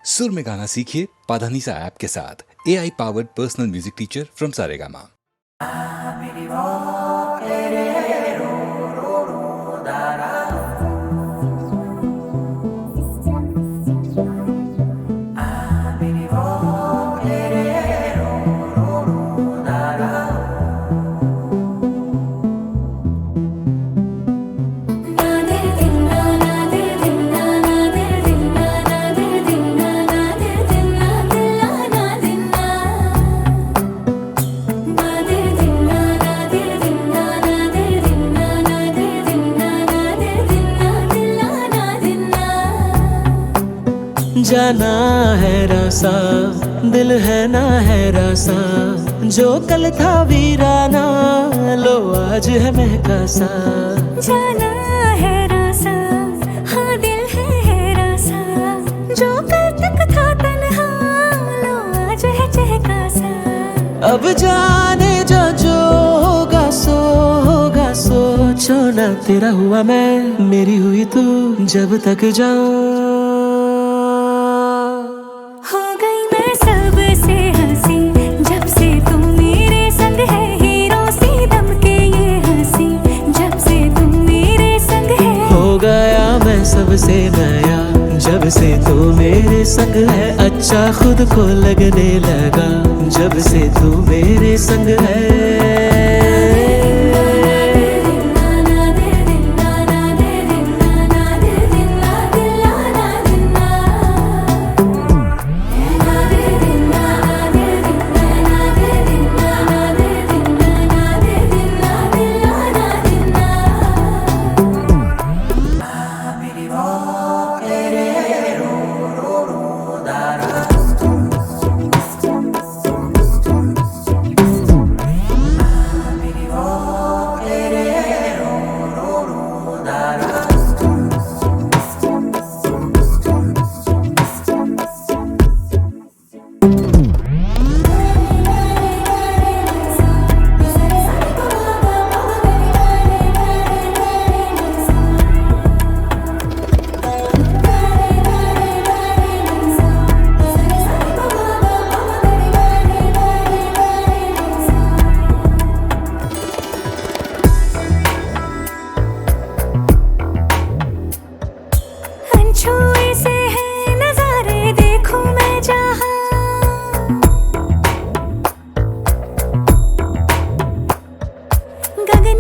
सुर में गाना सीखिए पाधानीसा ऐप के साथ। AI powered personal music teacher from Saregama. जाना है रासा, दिल है ना है रासा, जो कल था वीराना, लो आज है महका सा। जाना है रासा, हाँ दिल है रासा, जो कल तक था तन्हा, लो आज है चहका सा। अब जाने जो होगा सो, छोना तेरा हुआ मैं, मेरी हुई तू, जब तक जाऊं। सबसे नया जब से तू मेरे संग है, अच्छा खुद को लगने लगा जब से तू मेरे संग है।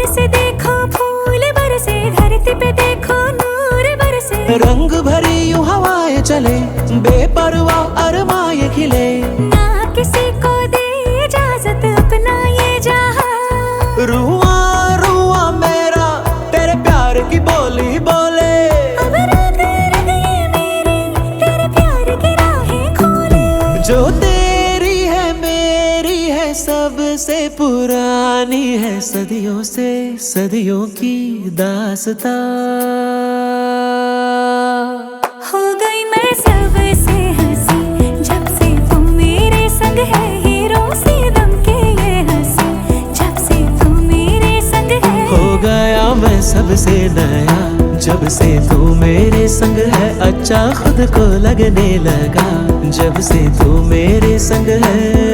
से देखो फूल बरसे, धरती पे देखो नूर बरसे। रंग भरी यूं हवाएं चले, बेपरवाह अरमाए खिले, ना किसी को दे इजाजत अपना ये जहां। रुआ रुआ मेरा तेरे प्यार की बोली बोले, अब रग रग ये मेरे तेरे प्यार की राहें खोले। जो तेरी है मेरी है, सबसे पुरानी है, सदियों से सदियों की दास्तां। हो गई मैं सबसे हंसी जब से तुम मेरे संग है, हीरो से दम के ये हंसी जब से तुम मेरे संग है। हो गया मैं सबसे नया जब से तू मेरे संग है, अच्छा खुद को लगने लगा जब से तू मेरे संग है।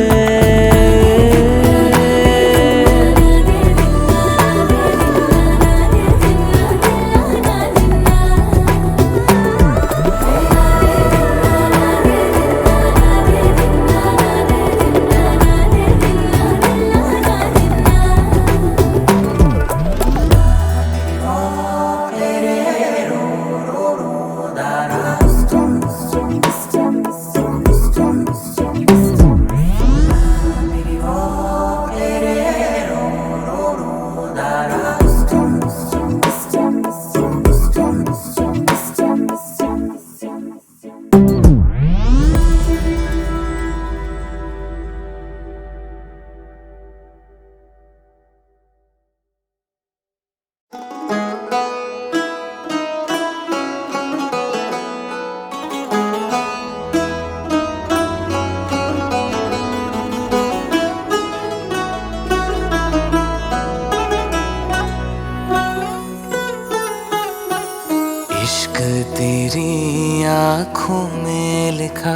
लिखा।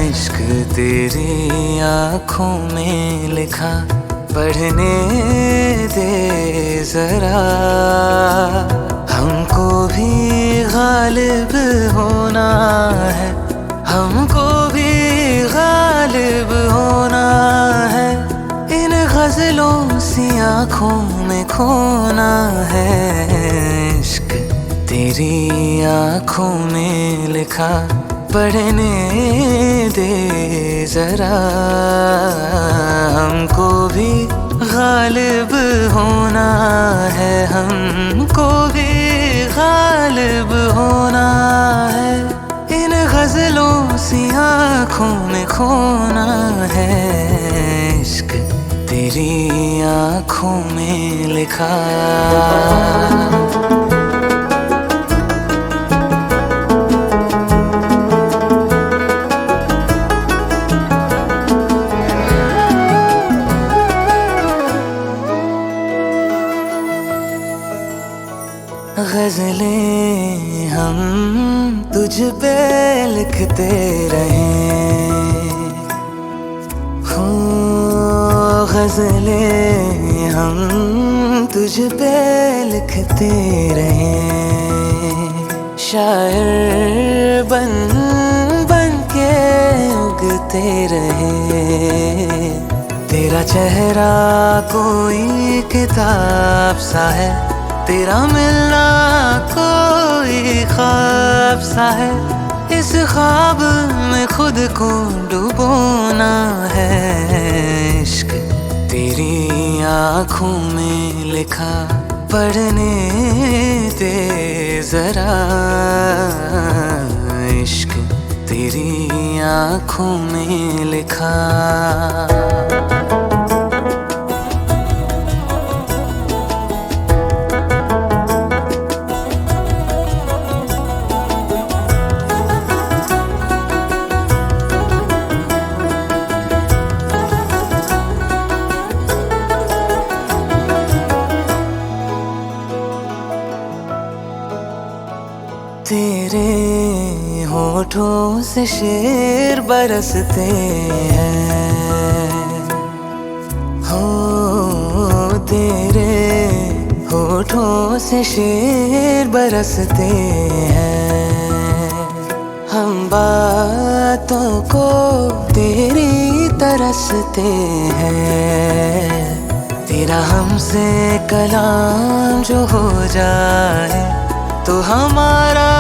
इश्क तेरी आँखों में लिखा, पढ़ने दे जरा। हमको भी गालिब होना है, हमको भी गालिब होना है। इन गजलों सी आँखों में खोना है। इश्क तेरी आँखों में लिखा, पढ़ने दे जरा। हमको भी गालिब होना है, हमको भी गालिब होना है। इन गजलों सी आँखों में खोना है। इश्क तेरी आँखों में लिखा। गजलें हम तुझ पे लिखते रहे हो, गजलें हम तुझ पे लिखते रहे। शायर बन बन के उगते रहे। तेरा चेहरा कोई किताब सा है, तेरा मिलना कोई ख्वाब सा है। इस ख्वाब में खुद को डुबोना है। इश्क तेरी आँखों में लिखा, पढ़ने दे जरा। इश्क तेरी आँखों में लिखा। तेरे होठों से शेर बरसते हैं हो, तेरे होठों से शेर बरसते हैं। हम बातों को तेरी तरसते हैं। तेरा हमसे कलाम जो हो जाए तो हमारा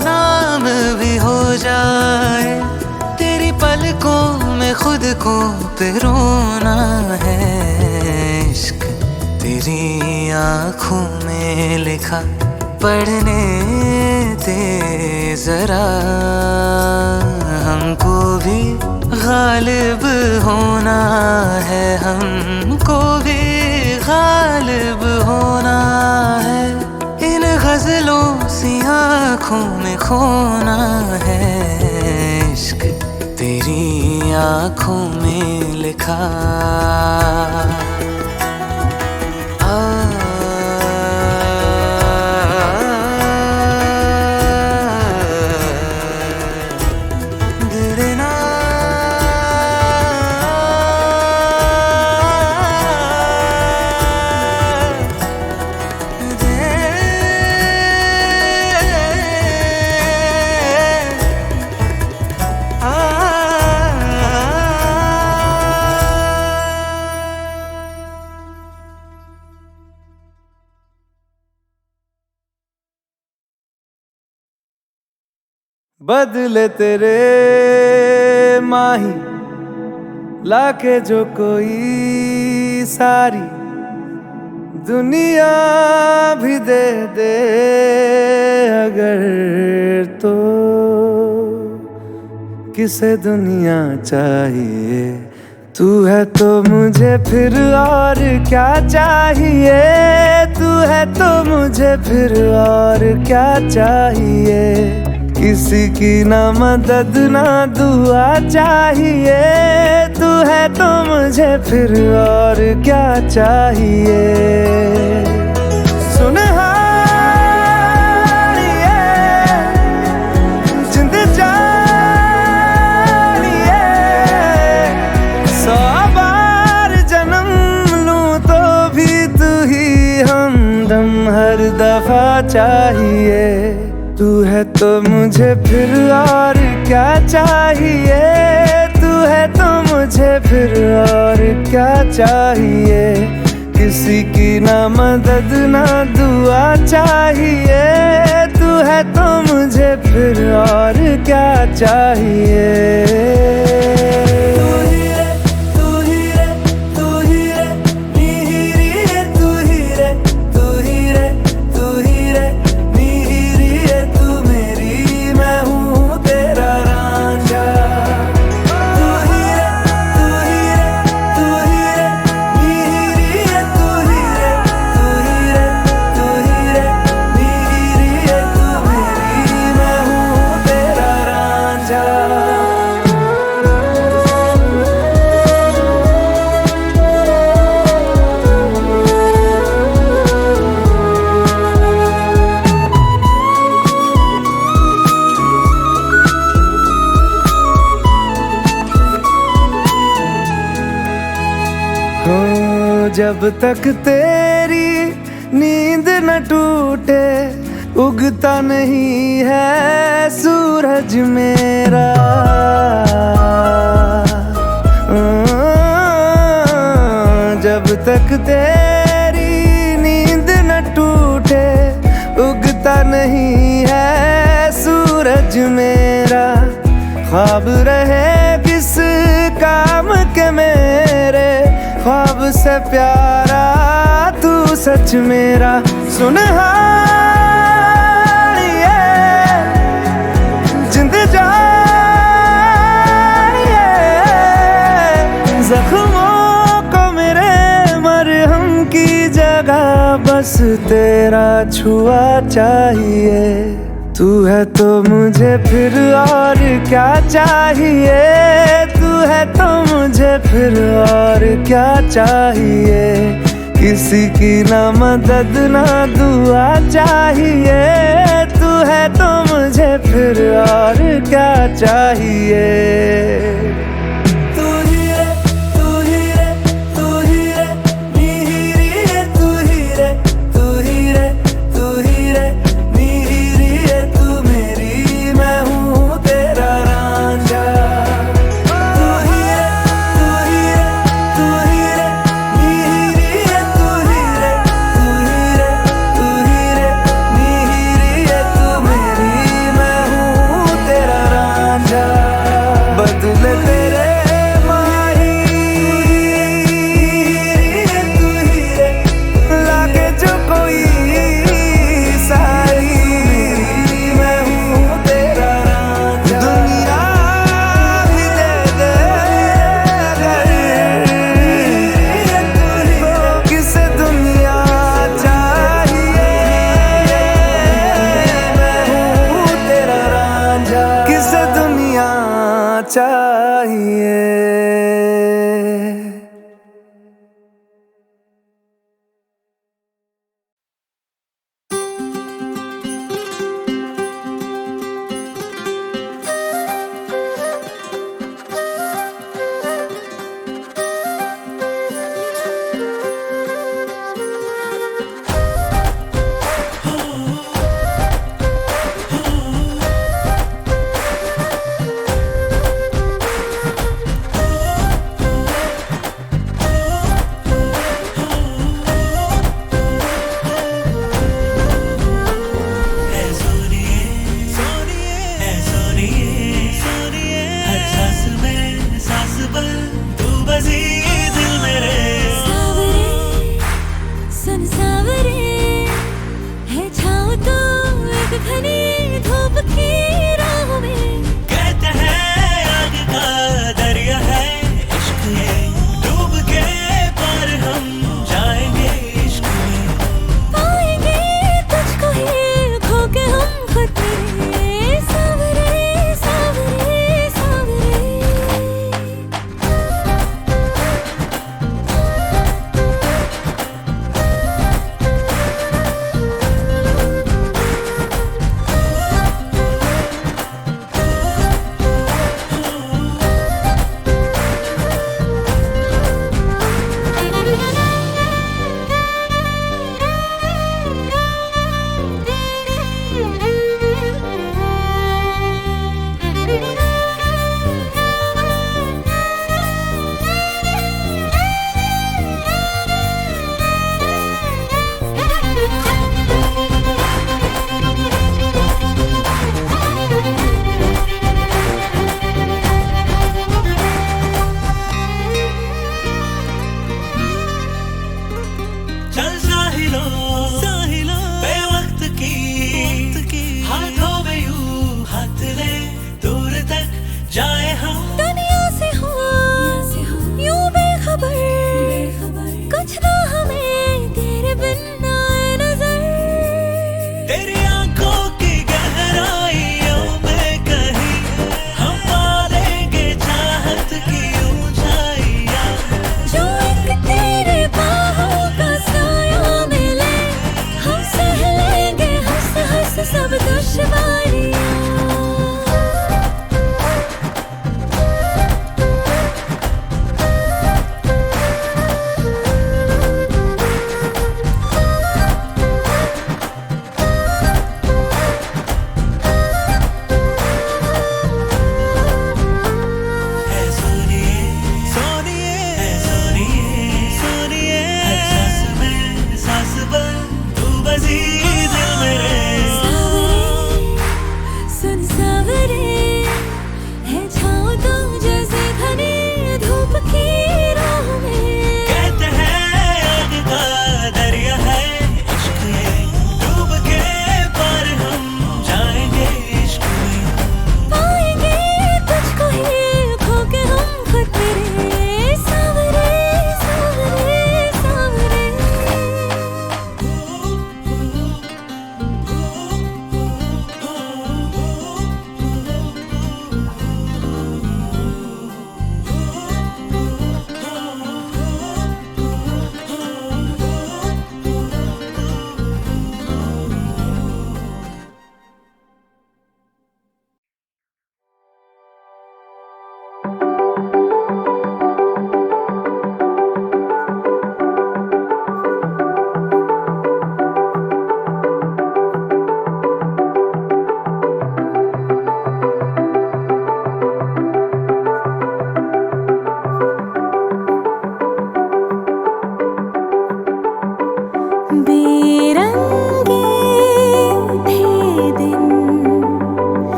नाम भी हो जाए। तेरी पलकों में खुद को पिरोना है। इश्क तेरी आँखों में लिखा, पढ़ने दे जरा। हमको भी गालिब होना है, हमको भी गालिब होना है। इन गजलों सी आँखों में खोना है। इश्क तेरी आँखों में लिखा। बदले तेरे माही लाके जो कोई सारी दुनिया भी दे दे अगर, तो किसे दुनिया चाहिए। तू है तो मुझे फिर और क्या चाहिए। तू है तो मुझे फिर और क्या चाहिए। किसी की ना मदद ना दुआ चाहिए। तू है तो मुझे फिर और क्या चाहिए। सुनहार दफा चाहिए। तू है तो मुझे फिर और क्या चाहिए, तू है तो मुझे फिर और क्या चाहिए। किसी की ना मदद ना दुआ चाहिए, तू है तो मुझे फिर और क्या चाहिए। जब तक तेरी नींद न टूटे, उगता नहीं है सूरज मेरा। जब तक तेरी नींद न टूटे, उगता नहीं है सूरज मेरा। ख्वाब रहे किस काम के मेरे, ख्वाब से प्यारा तू सच मेरा। सुन जिंद जानिए, जख्मों को मेरे मरहम की जगह बस तेरा छुआ चाहिए। तू है तो मुझे फिर और क्या चाहिए, तू है तो मुझे फिर और क्या चाहिए। किसी की ना मदद ना दुआ चाहिए, तू है तो मुझे फिर और क्या चाहिए। चाहिए।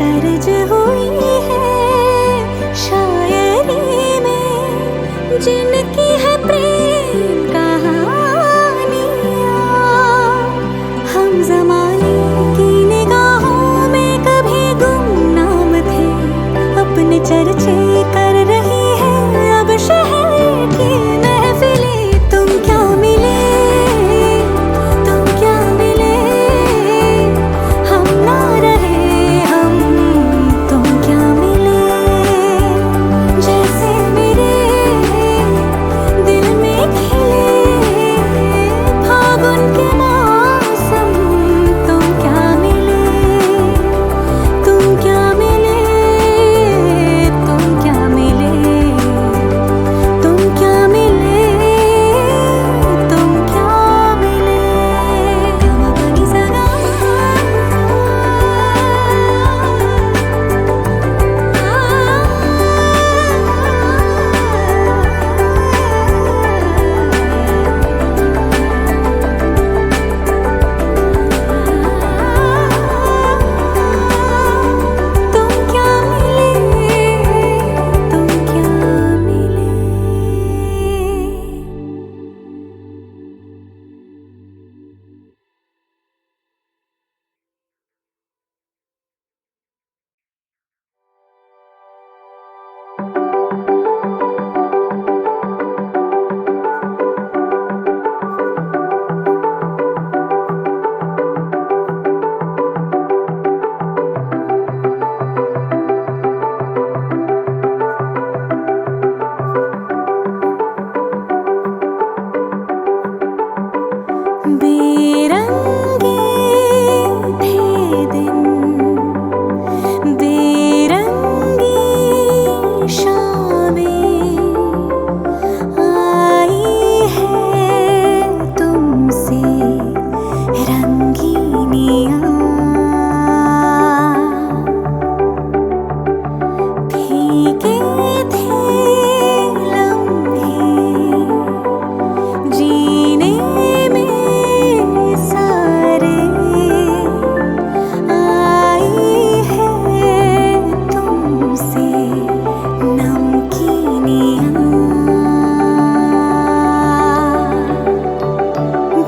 दर्ज हुई है शायरी में जिनकी है प्रेम कहानियाँ। हम ज़माने की निगाहों में कभी गुमनाम थे, अपने चर्चे कर रही है अब शहर की महफिलें। तुम क्या मिले, तुम क्या मिले, हम ना रहे हम, तुम क्या मिले। जैसे मेरे दिल में खिले फागुन के मौसम, तुम क्या मिले, तुम क्या मिले, तुम क्या मिले, तुम क्या मिले, तुम क्या मिले। गमगनी सगा तुम क्या मिले, तुम क्या मिले। बेरंगे थे दिन, बेरंगी शामें आई है तुमसे रंगीनियाँ। फीके थे लम्हे जीने में सारे, आई है तुमसे नमकीनियाँ।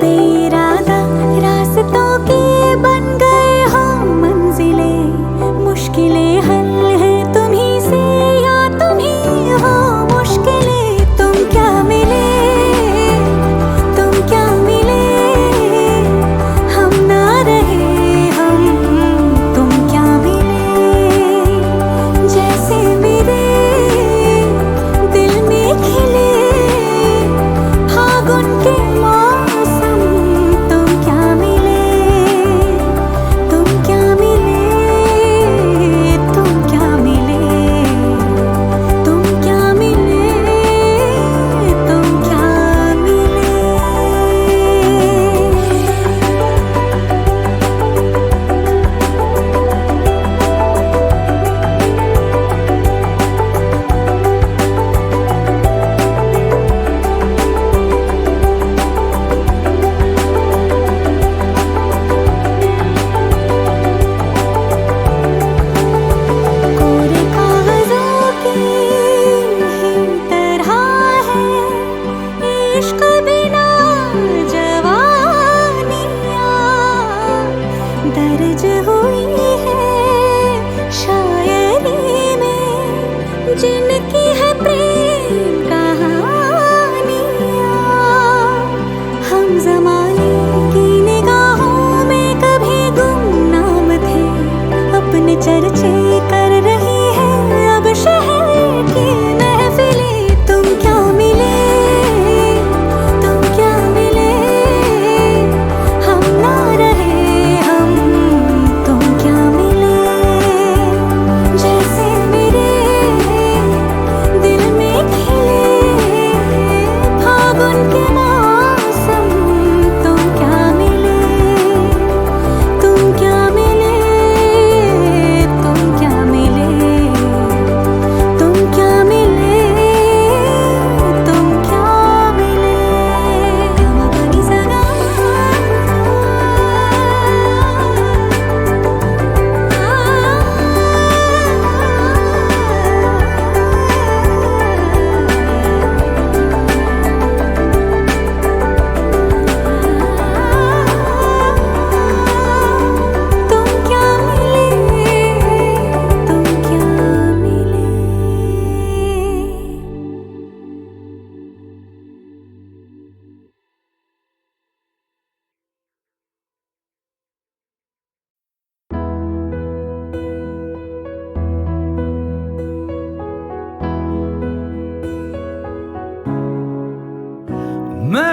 बेरादा रास्तों के बन गए हो मंजिलें, मुश्किलें हल है तुम्हीं से या तुम्हीं हो मुश्किलें। तुम क्या मिले, तुम क्या मिले, हम ना रहे हम, तुम क्या मिले। जैसे मेरे दिल में खिले फागुन के मौसम, तुम क्या मिले, तुम क्या मिले, तुम क्या मिले, तुम क्या मिले, तुम क्या मिले। कोरे कागजों की ही तरह है इश्क बिना जवानियाँ, दर्ज हुई है शायरी में जिनकी है प्रेम कहानियाँ। हम ज़माने की निगाहों में कभी गुमनाम थे, अपने चर्चे कर रही है अब शहर की महफिलें। तुम क्या मिले, तुम क्या मिले, हम ना रहे हम, तुम क्या मिले। जैसे मेरे दिल में खिले फागुन के मौसम, तुम क्या मिले, तुम क्या मिले, तुम क्या मिले।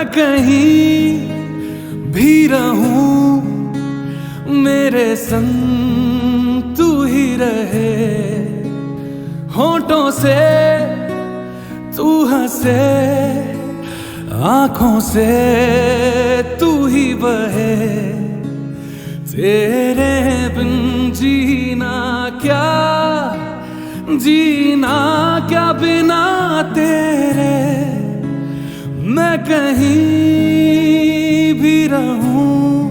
कहीं भी रहूं मेरे संग तू ही रहे, होठों से तू हंसे, आंखों से तू ही बहे, तेरे बिन जीना क्या बिना तेरे। मैं कहीं भी रहूं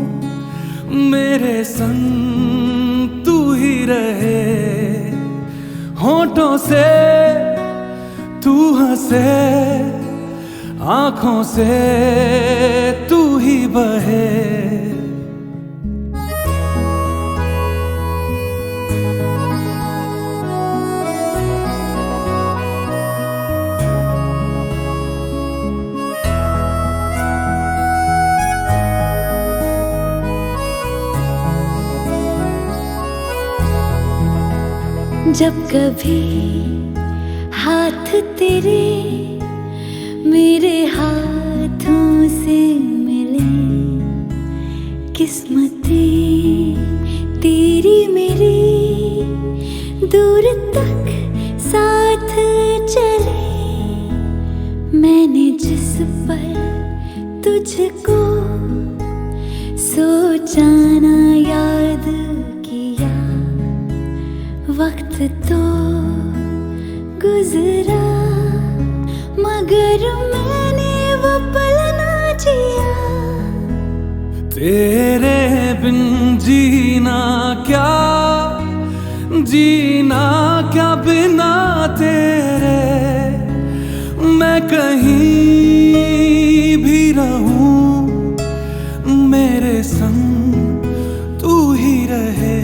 मेरे संग तू ही रहे, होठों से तू हंसे, आंखों से तू ही बहे। जब कभी हाथ तेरे मेरे हाथों से मिले, किस्मतें तेरी मेरी दूर तक साथ चले। मैंने जिस पल तुझको सोचा ना याद किया, वक्त तो गुजरा मगर मैंने वो पल ना जिया। तेरे बिन जीना क्या बिना तेरे। मैं कहीं भी रहूं मेरे संग तू ही रहे,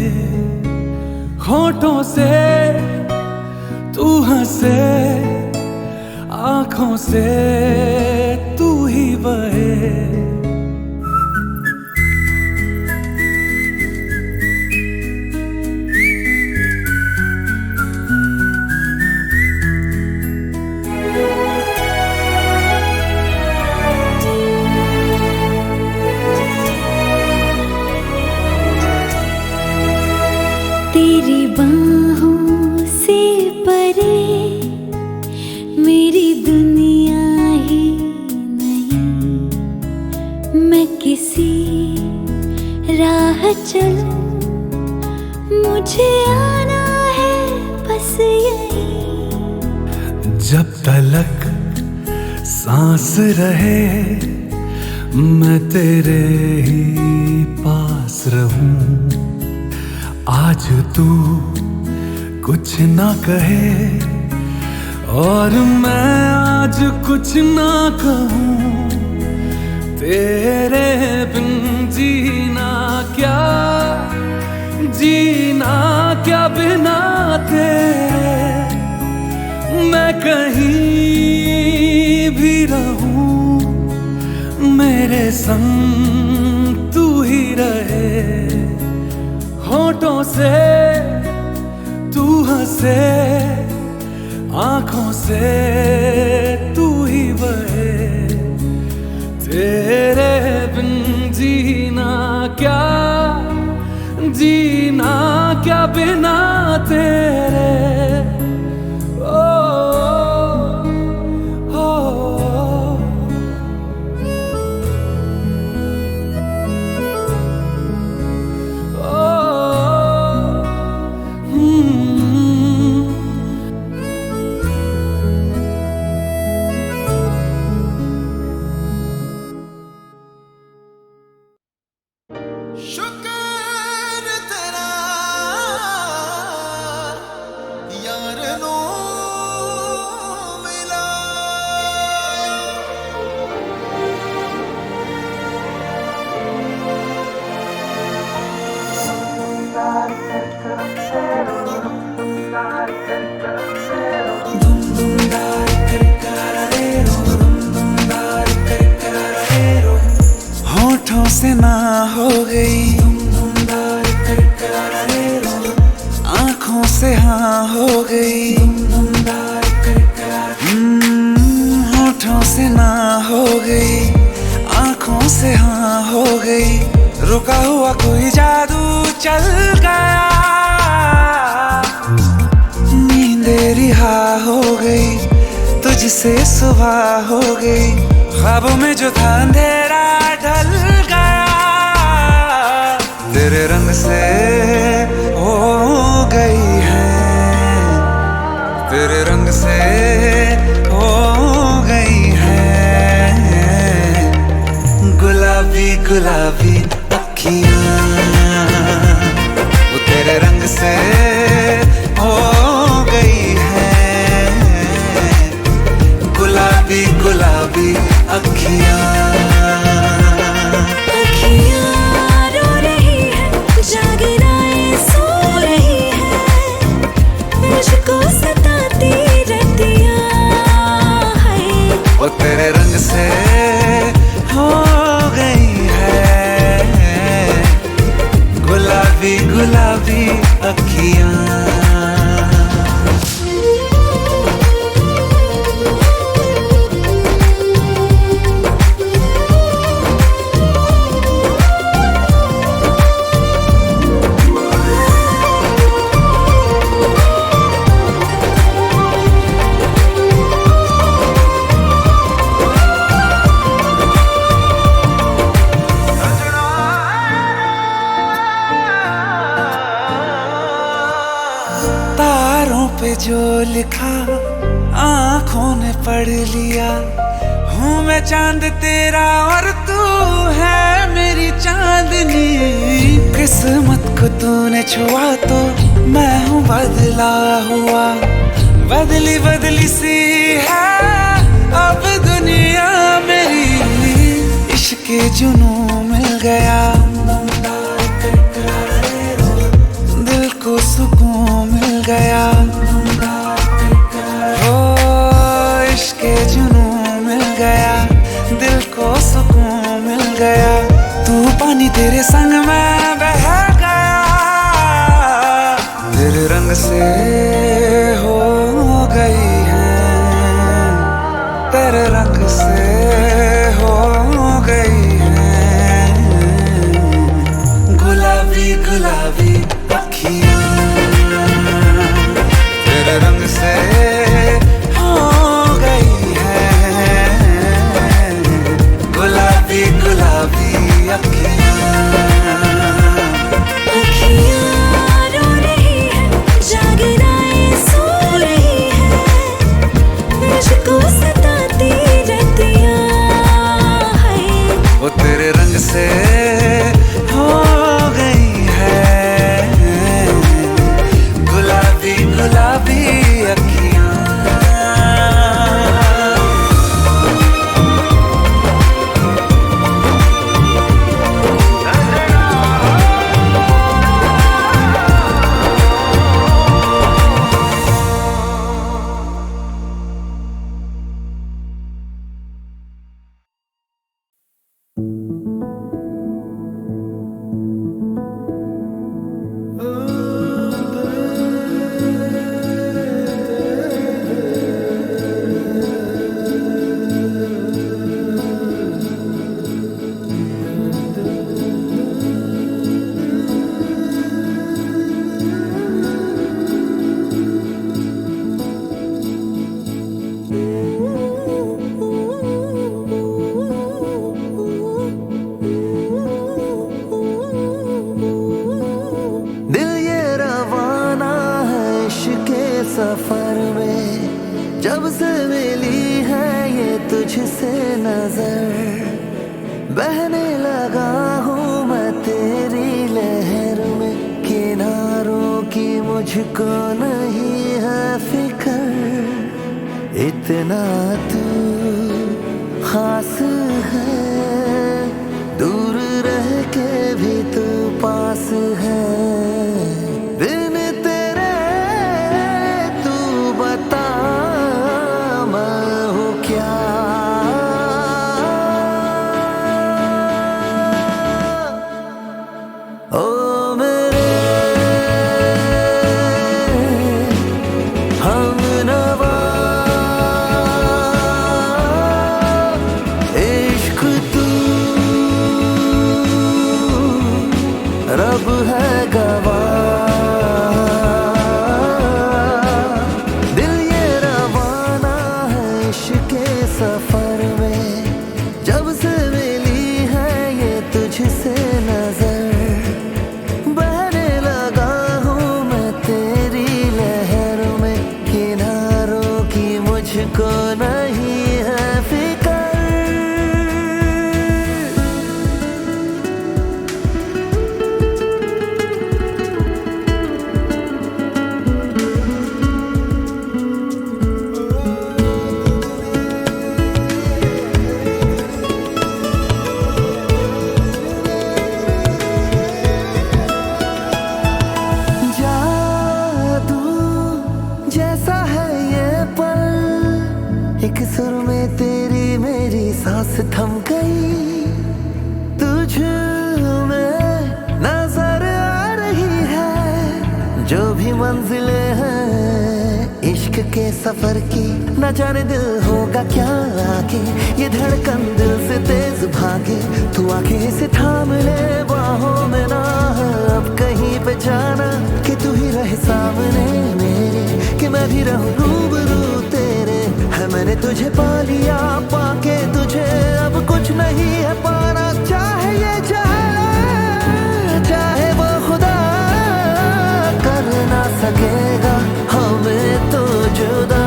होठों से तू हंसे, आंखों से तू ही बहे। तेरी बाहों से परे मेरी दुनिया ही नहीं। मैं किसी राह चलूं मुझे आना है बस यहीं। जब तलक सांस रहे मैं तेरे ही पास रहूं। आज तू कुछ ना कहे और मैं आज कुछ ना कहूं। तेरे बिन जीना क्या बिना तेरे। मैं कहीं भी रहूं मेरे संग तू ही रहे, होठों से तू हंसे, आंखों से तू ही बहे। तेरे बिन जीना क्या बिना तेरे। शुक्र तेरा यार नो मिला। होठों से ना हो गई, आंखों से हाँ हो गई। होठों से ना हो गई, हो गई, रुका हुआ कोई जादू चल गया, नींदे रिहा हो गई, तुझसे सुबह हो गई, ख्वाबों में जो था अंधेरा ढल गया, तेरे रंग से हो गई है, तेरे रंग से हो गई है, गुलाबी गुलाबी अखियां, वो तेरे रंग से हो गई है, गुलाबी गुलाबी अखियां। मुझको सताती रतियां है, वो तेरे रंग से हो गई है, गुलाबी गुलाबी अखियां। पे जो लिखा आंखों ने पढ़ लिया, हूँ मैं चांद तेरा और तू है मेरी चांदनी, किस्मत को तूने छुआ तो मैं हूँ बदला हुआ, बदली बदली सी है अब दुनिया मेरी, इश्क के जुनून मिल गया, दिल को सुकून मिल गया, के जुनून मिल गया, दिल को सुकून मिल गया, तू पानी तेरे संग में बह गया, तेरे रंग से हो गई है, तेरे रंग से हो गई है, गुलाबी गुलाबी अखियां, तेरे रंग से गुलाबी अखियां रो रही है, जागराएं सो रही है, मुझको सताती रतियां है, वो तेरे रंग से हो गई है, गुलाबी गुलाबी अखियां। सफर में जब से मिली है ये तुझसे नजर, बहने लगा हूँ मैं तेरी लहर में, किनारों की मुझको नहीं है फिक्र, इतना तू खास है, दूर रह के भी तू पास है, जैसा है ये पल, एक सुर में तेरी मेरी सांस थम गई। तुझ में नजर आ रही है जो भी मंजिलें हैं इश्क के सफर की। न जाने दिल होगा क्या आगे, ये धड़कन दिल से तेज भागे। तू आगे से थाम ले बाहों में, ना है अब कहीं पे जाना, कि तू ही रहे सामने मेरे, कि मैं भी रहूं रूबरू तेरे। है मैंने तुझे पा लिया, पाके तुझे अब कुछ नहीं है पाना। चाहे ये चाहे वो खुदा, कर ना सकेगा हमें तो जुदा।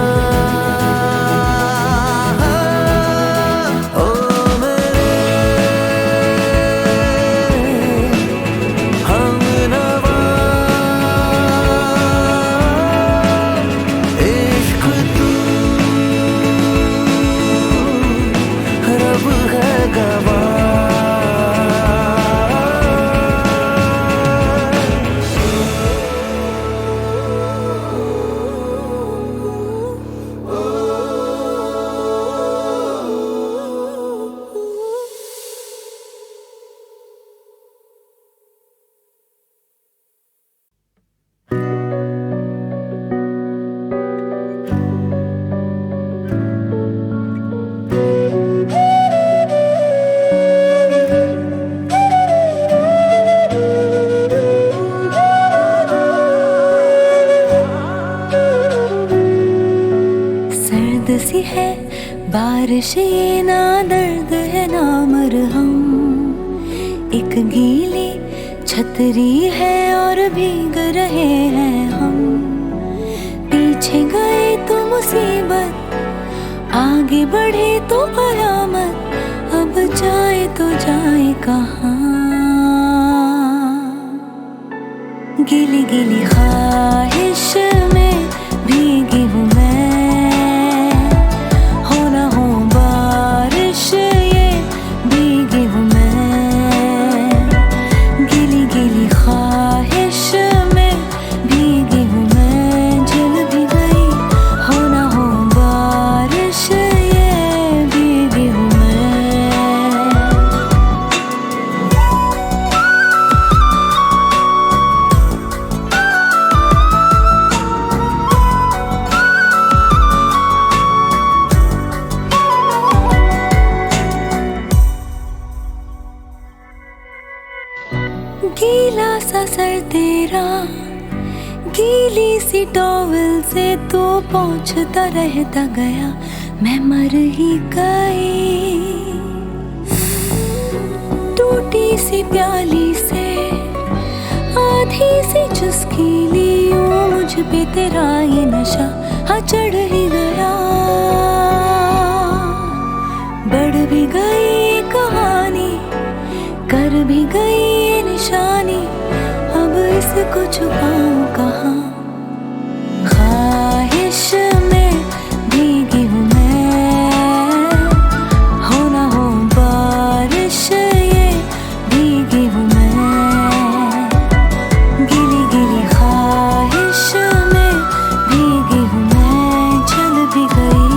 सी है बारिश, ये ना दर्द है ना मरहम। एक गीली छतरी है और भीग रहे हैं हम। पीछे गए तो मुसीबत, आगे बढ़े तो कयामत। अब जाए तो जाए कहाँ। गीली गीली ख्वाहिश में भीगी हूँ मैं। गीला सा सर तेरा, गीली सी टॉवल से तू पहुंचता रहता गया। मैं मर ही गई टूटी सी प्याली से। आधी सी चुस्की ली यूं मुझ पे तेरा ये नशा हाँ चढ़ ही गया। बढ़ भी गई कहानी, कर भी गई ये निशानी। अब इसको छुपाऊं कहाँ। ख्वाहिश में भीगी हूँ मैं, हो ना हो बारिश ये भीगी हूँ मैं। गीली गीली ख्वाहिश में भीगी हूँ मैं। चल भी गई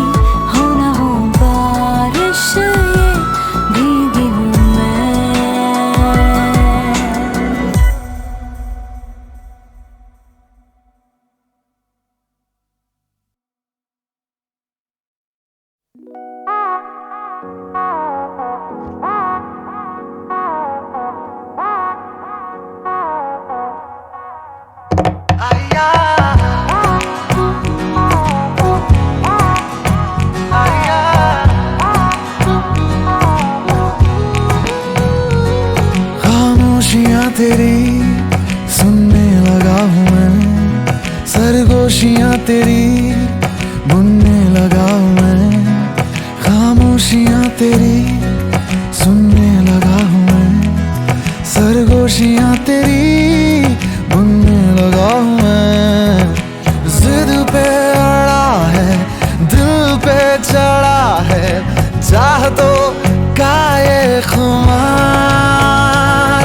हो ना हो बारिश ये भीगी हूँ मैं। खामोशियाँ तेरी सुनने लगा हूँ मैं। सरगोशियाँ तेरी बुनने लगा हूँ मैं। खामोशियाँ तेरी सुनने लगा हूँ मैं। सरगोशियाँ तेरी बुनने लगा हूँ मैं। जिद पे अड़ा है, दिल पे चढ़ा है, चाहतों का ये खुमार।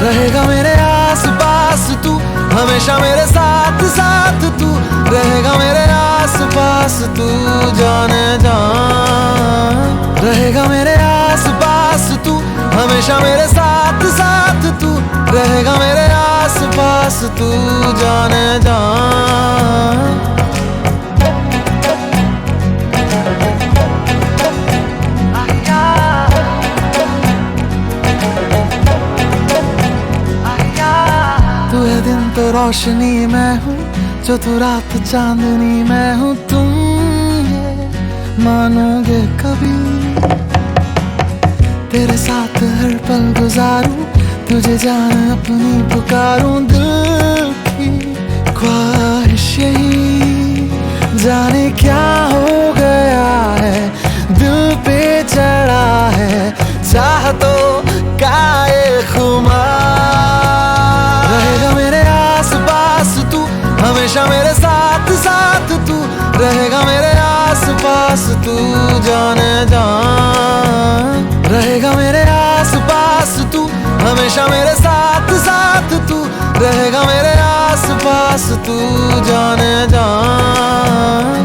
रहेगा मेरे आस पास तू, हमेशा मेरे साथ साथ तू रहेगा मेरे आस तू जाने जान। रहेगा मेरे आस पास तू, हमेशा मेरे साथ साथ तू, रहेगा मेरे आस पास तू जाने जान। तू है दिन तो रोशनी मैं हूँ, जो तू रात चांदनी मैं हूँ। तुम ये मानोगे कभी, तेरे साथ हर पल गुजारूं, तुझे जान अपनी पुकारूं। दिल की ख्वाहिश यही, जाने क्या हो गया है, दिल पे चढ़ा है चाहतों का ये खुमार। रहेगा मेरे आस पास तू, हमेशा मेरे साथ साथ तू, रहेगा मेरे आस पास तू जाने जान। रहेगा मेरे आस पास तू, हमेशा मेरे साथ साथ तू, रहेगा मेरे आस पास तू जाने जान।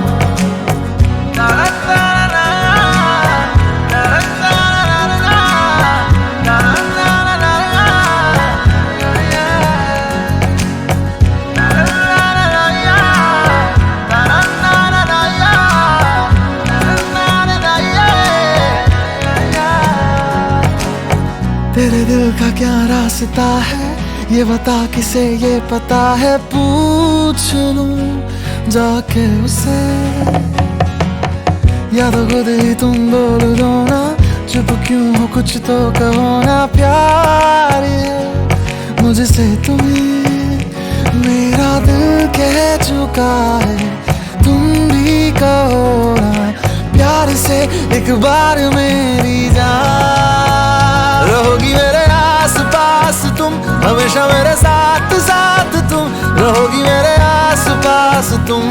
तेरे दिल का क्या रास्ता है, ये बता किसे ये पता है। पूछ लूं जाके उसे, या तो खुद ही तुम बोल दो ना, चुप क्यों हो कुछ तो कहो ना। प्यार ये मुझसे तुम्हें मेरा दिल कह चुका है, तुम भी कहो ना प्यार से एक बार मेरी जान। रहोगी मेरे आस पास तुम, हमेशा मेरे साथ साथ तुम, रहोगी मेरे आस पास तुम